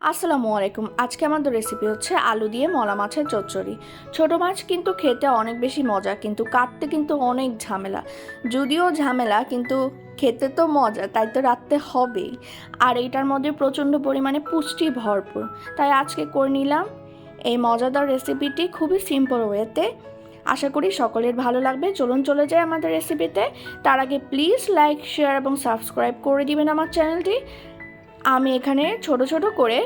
আসসালামু আলাইকুম। আজকে আমাদের রেসিপি হচ্ছে আলু দিয়ে মলা মাছের চচ্চড়ি। ছোট মাছ কিন্তু খেতে অনেক বেশি মজা, কিন্তু কাটতে কিন্তু অনেক ঝামেলা। যদিও ঝামেলা, কিন্তু খেতে তো মজা, তাই তো রাখতে হবেই। আর এইটার মধ্যে প্রচণ্ড পরিমাণে পুষ্টি ভরপুর। তাই আজকে করে নিলাম এই মজাদার রেসিপিটি খুবই সিম্পল ওয়েতে। আশা করি সকলের ভালো লাগবে। চলুন চলে যাই আমাদের রেসিপিতে। তার আগে প্লিজ লাইক, শেয়ার এবং সাবস্ক্রাইব করে দিবেন আমার চ্যানেলটি। আমি এখানে ছোট ছোট করে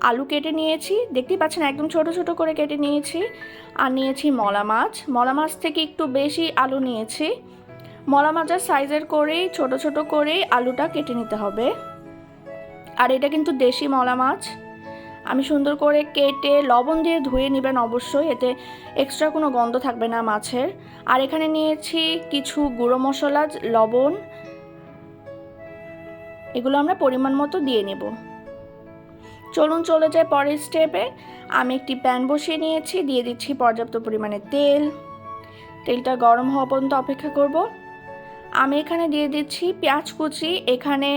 আলু কেটে নিয়েছি, দেখতেই পাচ্ছেন একদম ছোট ছোট করে কেটে নিয়েছি। আর নিয়েছি মলা মাছ থেকে একটু বেশি আলু নিয়েছি। মলা মাছের সাইজের করেই ছোট ছোট করেই আলুটা কেটে নিতে হবে। আর এটা কিন্তু দেশি মলা মাছ। আমি সুন্দর করে কেটে লবণ দিয়ে ধুয়ে নেবেন অবশ্যই, এতে এক্সট্রা কোনো গন্ধ থাকবে না মাছের। আর এখানে নিয়েছি কিছু গুঁড়ো মশলা, লবণ, এগুলো আমরা পরিমাণ মতো দিয়ে নেব। চলুন চলে যাই পরের স্টেপে। আমি একটি প্যান বসিয়ে নিয়েছি, দিয়ে দিচ্ছি পর্যাপ্ত পরিমাণে তেল। তেলটা গরম হওয়া পর্যন্ত অপেক্ষা করব। আমি এখানে দিয়ে দিচ্ছি পেঁয়াজ কুচি। এখানে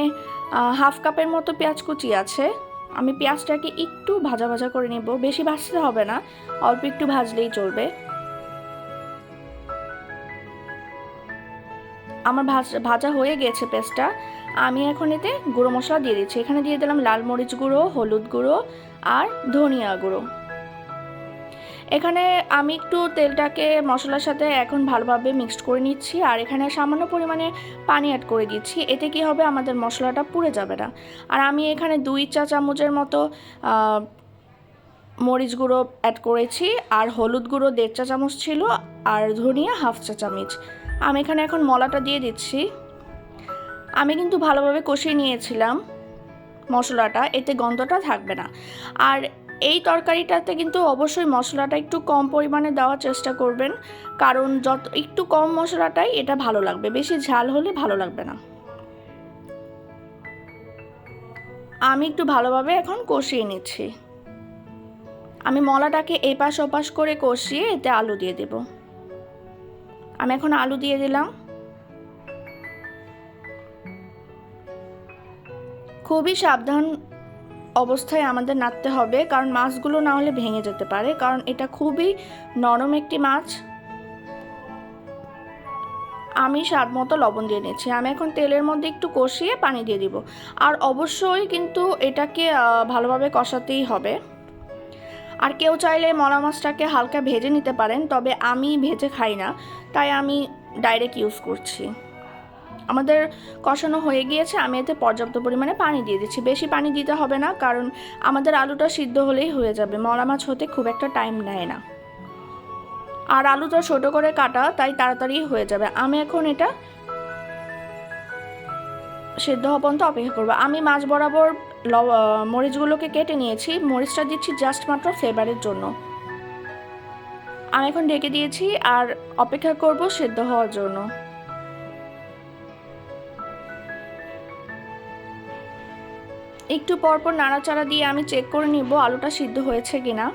হাফ কাপের মতো পেঁয়াজ কুচি আছে। আমি পেঁয়াজটাকে একটু ভাজা ভাজা করে নেব, বেশি ভাজতে হবে না, অল্প একটু ভাজলেই চলবে। আমার ভাজা হয়ে গেছে পেঁয়াজটা। আমি এখন এতে গুঁড়ো মশলা দিয়ে দিচ্ছি। এখানে দিয়ে দিলাম লাল মরিচ গুঁড়ো, হলুদ গুঁড়ো আর ধনিয়া গুঁড়ো। এখানে আমি একটু তেলটাকে মশলার সাথে এখন ভালোভাবে মিক্সড করে নিচ্ছি। আর এখানে সামান্য পরিমাণে পানি অ্যাড করে দিচ্ছি। এতে কি হবে, আমাদের মশলাটা পুড়ে যাবে না। আর আমি এখানে 2 চা চামচের মতো মরিচ গুঁড়ো অ্যাড করেছি। আর হলুদ গুঁড়ো 1.5 চা চামচ ছিল। আর ধনিয়া হাফ চা চামচ। আমি এখানে এখন মলাটা দিয়ে দিচ্ছি। আমি কিন্তু ভালোভাবে কষিয়ে নিয়েছিলাম মশলাটা, এতে গন্ধটা থাকবে না। আর এই তরকারিটাতে কিন্তু অবশ্যই মশলাটা একটু কম পরিমাণে দেওয়ার চেষ্টা করবেন, কারণ যত একটু কম মশলাটাই এটা ভালো লাগবে, বেশি ঝাল হলে ভালো লাগবে না। আমি একটু ভালোভাবে এখন কষিয়ে নিচ্ছি। আমি মলাটাকে এপাশ ওপাশ করে কষিয়ে এতে আলু দিয়ে দেব। আমি এখন আলু দিয়ে দিলাম। খুবই সাবধান অবস্থায় আমাদের নাড়তে হবে, কারণ মাছগুলো না হলে ভেঙে যেতে পারে, কারণ এটা খুবই নরম একটি মাছ। আমি স্বাদ মতো লবণ দিয়ে নিচ্ছি। আমি এখন তেলের মধ্যে একটু কষিয়ে পানি দিয়ে দিব। আর অবশ্যই কিন্তু এটাকে ভালোভাবে কষাতেই হবে। আর কেউ চাইলে মলা মাছটাকে হালকা ভেজে নিতে পারেন, তবে আমি ভেজে খাই না, তাই আমি ডাইরেক্ট ইউজ করছি। আমাদের কষানো হয়ে গিয়েছে। আমি এতে পর্যাপ্ত পরিমাণে পানি দিয়ে দিচ্ছি। বেশি পানি দিতে হবে না, কারণ আমাদের আলুটা সিদ্ধ হলেই হয়ে যাবে। মলা মাছ হতে খুব একটা টাইম নেয় না। আর আলুটা ছোটো করে কাটা, তাই তাড়াতাড়ি হয়ে যাবে। আমি এখন এটা সেদ্ধ হওয়া পর্যন্ত অপেক্ষা করবো। আমি মাছ বরাবর মরিচগুলোকে কেটে নিয়েছি। মরিচটা দিচ্ছি জাস্ট মাত্র ফ্লেভারের জন্য। আমি এখন ঢেকে দিয়েছি আর অপেক্ষা করব সেদ্ধ হওয়ার জন্য। একটু পরপর নাড়াচাড়া দিয়ে আমি চেক করে নিব আলুটা সিদ্ধ হয়েছে কিনা।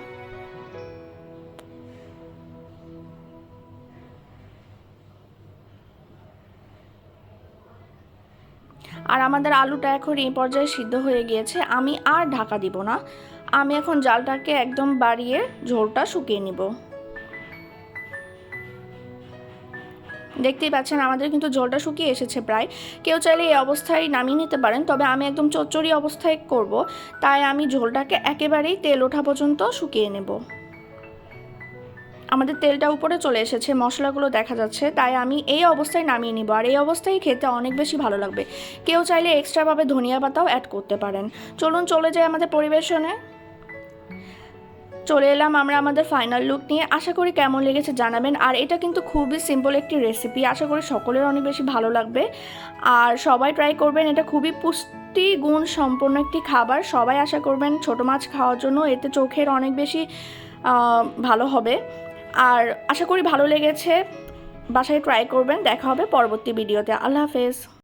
আর আমাদের আলুটা এখন এই পর্যায়ে সিদ্ধ হয়ে গিয়েছে। আমি আর ঢাকা দিব না। আমি এখন জালটাকে একদম বাড়িয়ে ঝোলটা শুকিয়ে নিব। দেখতেই পাচ্ছেন আমাদের কিন্তু ঝোলটা শুকিয়ে এসেছে প্রায়। কেউ চাইলে এই অবস্থায় নামিয়ে নিতে পারেন, তবে আমি একদম চচ্চড়ি অবস্থায় করব, তাই আমি ঝোলটাকে একেবারেই তেল ওঠা পর্যন্ত শুকিয়ে নেব। আমাদের তেলটা উপরে চলে এসেছে, মশলাগুলো দেখা যাচ্ছে, তাই আমি এই অবস্থায় নামিয়ে নিব। আর এই অবস্থায় খেতে অনেক বেশি ভালো লাগবে। কেউ চাইলে এক্সট্রাভাবে ধনিয়া পাতাও অ্যাড করতে পারেন। চলুন চলে যাই আমাদের পরিবেশনে। চলে এলাম আমরা আমাদের ফাইনাল লুক নিয়ে। আশা করি কেমন লেগেছে জানাবেন। আর এটা কিন্তু খুবই সিম্পল একটি রেসিপি, আশা করি সকলের অনেক বেশি ভালো লাগবে। আর সবাই ট্রাই করবেন, এটা খুবই পুষ্টিগুণ সম্পন্ন একটি খাবার। সবাই আশা করবেন ছোট মাছ খাওয়ার জন্য, এতে চোখের অনেক বেশি ভালো হবে। আর আশা করি ভালো লেগেছে, বাসায় ট্রাই করবেন। দেখা হবে পরবর্তী ভিডিওতে। আল্লাহ হাফেজ।